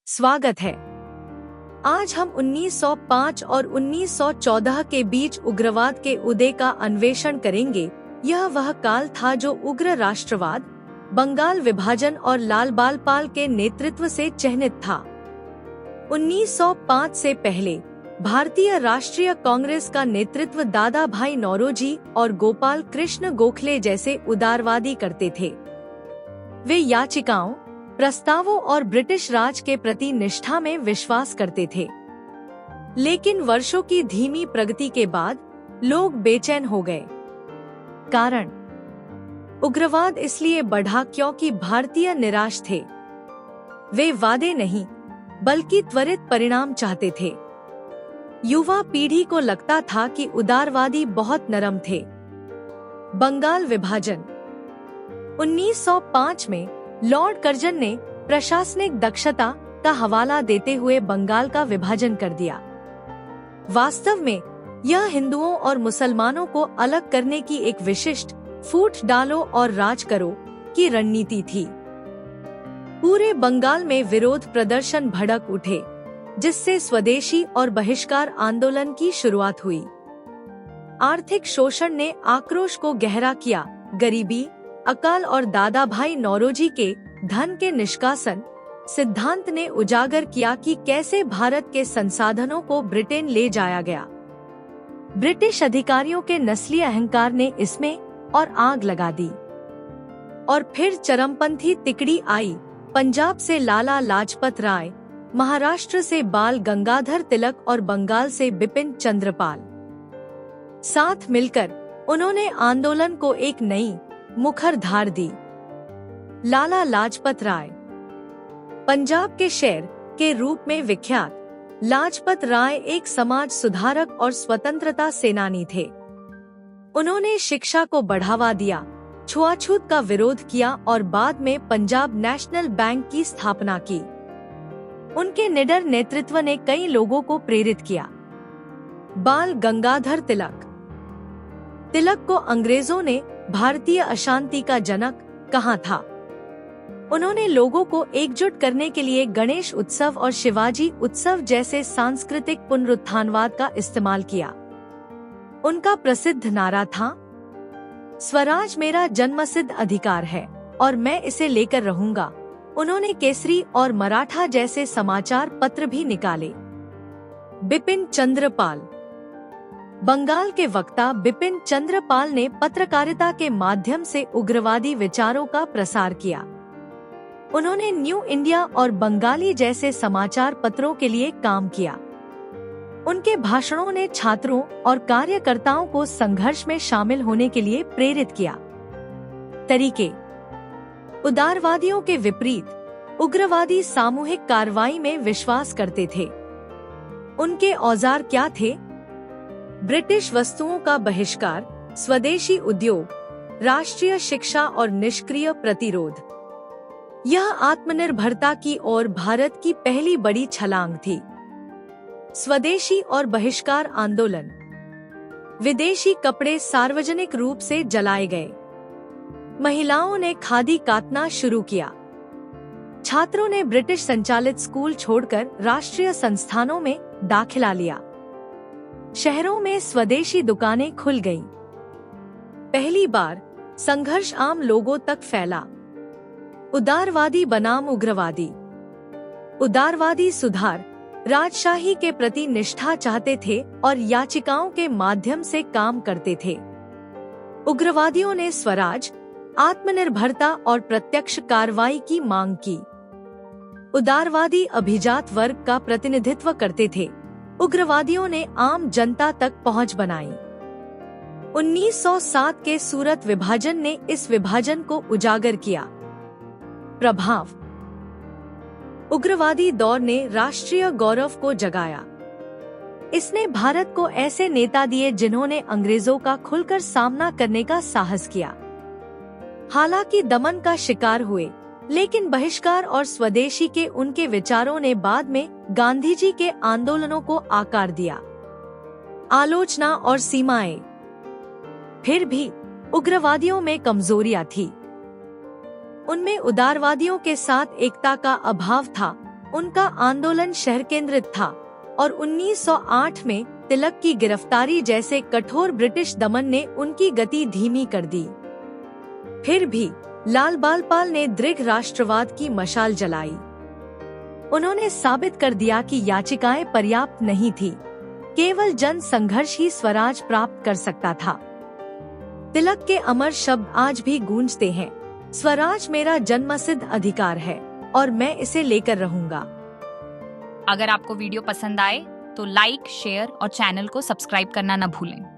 स्वागत है। आज हम 1905 और 1914 के बीच उग्रवाद के उदय का अन्वेषण करेंगे। यह वह काल था जो उग्र राष्ट्रवाद, बंगाल विभाजन और लाल बाल पाल के नेतृत्व से चिह्नित था। 1905 से पहले भारतीय राष्ट्रीय कांग्रेस का नेतृत्व दादा भाई नौरोजी और गोपाल कृष्ण गोखले जैसे उदारवादी करते थे। वे याचिकाओं, प्रस्तावों और ब्रिटिश राज के प्रति निष्ठा में विश्वास करते थे। लेकिन वर्षों की धीमी प्रगति के बाद लोग बेचैन हो गए। कारण, उग्रवाद इसलिए बढ़ा क्योंकि भारतीय निराश थे। वे वादे नहीं बल्कि त्वरित परिणाम चाहते थे। युवा पीढ़ी को लगता था कि उदारवादी बहुत नरम थे। बंगाल विभाजन 1905 में लॉर्ड कर्जन ने प्रशासनिक दक्षता का हवाला देते हुए बंगाल का विभाजन कर दिया। वास्तव में यह हिंदुओं और मुसलमानों को अलग करने की एक विशिष्ट फूट डालो और राज करो की रणनीति थी। पूरे बंगाल में विरोध प्रदर्शन भड़क उठे, जिससे स्वदेशी और बहिष्कार आंदोलन की शुरुआत हुई। आर्थिक शोषण ने आक्रोश को गहरा किया। गरीबी, अकाल और दादा भाई नौरोजी के धन के निष्कासन सिद्धांत ने उजागर किया कि कैसे भारत के संसाधनों को ब्रिटेन ले जाया गया। ब्रिटिश अधिकारियों के नस्ली अहंकार ने इसमें और आग लगा दी। और फिर चरमपंथी तिकड़ी आई। पंजाब से लाला लाजपत राय, महाराष्ट्र से बाल गंगाधर तिलक और बंगाल से बिपिन चंद्रपाल। साथ मिलकर उन्होंने आंदोलन को एक नई मुखर धार दी। लाला लाजपत राय पंजाब के शेर के रूप में विख्यात, लाजपत राय एक समाज सुधारक और स्वतंत्रता सेनानी थे। उन्होंने शिक्षा को बढ़ावा दिया, छुआछूत का विरोध किया और बाद में पंजाब नेशनल बैंक की स्थापना की। उनके निडर नेतृत्व ने कई लोगों को प्रेरित किया। बाल गंगाधर तिलक को अंग्रेजों ने भारतीय अशांति का जनक कहा था। उन्होंने लोगों को एकजुट करने के लिए गणेश उत्सव और शिवाजी उत्सव जैसे सांस्कृतिक पुनरुत्थानवाद का इस्तेमाल किया। उनका प्रसिद्ध नारा था, स्वराज मेरा जन्मसिद्ध अधिकार है और मैं इसे लेकर रहूंगा। उन्होंने केसरी और मराठा जैसे समाचार पत्र भी निकाले। बिपिन चंद्रपाल बंगाल के वक्ता बिपिन चंद्रपाल ने पत्रकारिता के माध्यम से उग्रवादी विचारों का प्रसार किया। उन्होंने न्यू इंडिया और बंगाली जैसे समाचार पत्रों के लिए काम किया। उनके भाषणों ने छात्रों और कार्यकर्ताओं को संघर्ष में शामिल होने के लिए प्रेरित किया। तरीके, उदारवादियों के विपरीत उग्रवादी सामूहिक कार्रवाई में विश्वास करते थे। उनके औजार क्या थे? ब्रिटिश वस्तुओं का बहिष्कार, स्वदेशी उद्योग, राष्ट्रीय शिक्षा और निष्क्रिय प्रतिरोध। यह आत्मनिर्भरता की ओर भारत की पहली बड़ी छलांग थी। स्वदेशी और बहिष्कार आंदोलन, विदेशी कपड़े सार्वजनिक रूप से जलाए गए। महिलाओं ने खादी काटना शुरू किया। छात्रों ने ब्रिटिश संचालित स्कूल छोड़कर राष्ट्रीय संस्थानों में दाखिला लिया। शहरों में स्वदेशी दुकानें खुल गईं। पहली बार संघर्ष आम लोगों तक फैला। उदारवादी बनाम उग्रवादी। उदारवादी सुधार, राजशाही के प्रति निष्ठा चाहते थे और याचिकाओं के माध्यम से काम करते थे। उग्रवादियों ने स्वराज, आत्मनिर्भरता और प्रत्यक्ष कार्रवाई की मांग की। उदारवादी अभिजात वर्ग का प्रतिनिधित्व करते थे। उग्रवादियों ने आम जनता तक पहुंच बनाई। 1907 के सूरत विभाजन ने इस विभाजन को उजागर किया। प्रभाव, उग्रवादी दौर ने राष्ट्रीय गौरव को जगाया। इसने भारत को ऐसे नेता दिए जिन्होंने अंग्रेजों का खुलकर सामना करने का साहस किया। हालांकि दमन का शिकार हुए, लेकिन बहिष्कार और स्वदेशी के उनके विचारों ने बाद में गांधी जी के आंदोलनों को आकार दिया। आलोचना और सीमाएं। फिर भी उग्रवादियों में कमजोरियां थी। उनमें उदारवादियों के साथ एकता का अभाव था उनका आंदोलन शहर केंद्रित था और 1908 में तिलक की गिरफ्तारी जैसे कठोर ब्रिटिश दमन ने उनकी गति धीमी कर दी। फिर भी लाल बालपाल ने दृढ़ राष्ट्रवाद की मशाल जलाई। उन्होंने साबित कर दिया कि याचिकाएं पर्याप्त नहीं थी, केवल जन संघर्ष ही स्वराज प्राप्त कर सकता था। तिलक के अमर शब्द आज भी गूंजते हैं, स्वराज मेरा जन्मसिद्ध अधिकार है और मैं इसे लेकर रहूंगा। अगर आपको वीडियो पसंद आए तो लाइक, शेयर और चैनल को सब्सक्राइब करना न भूलें।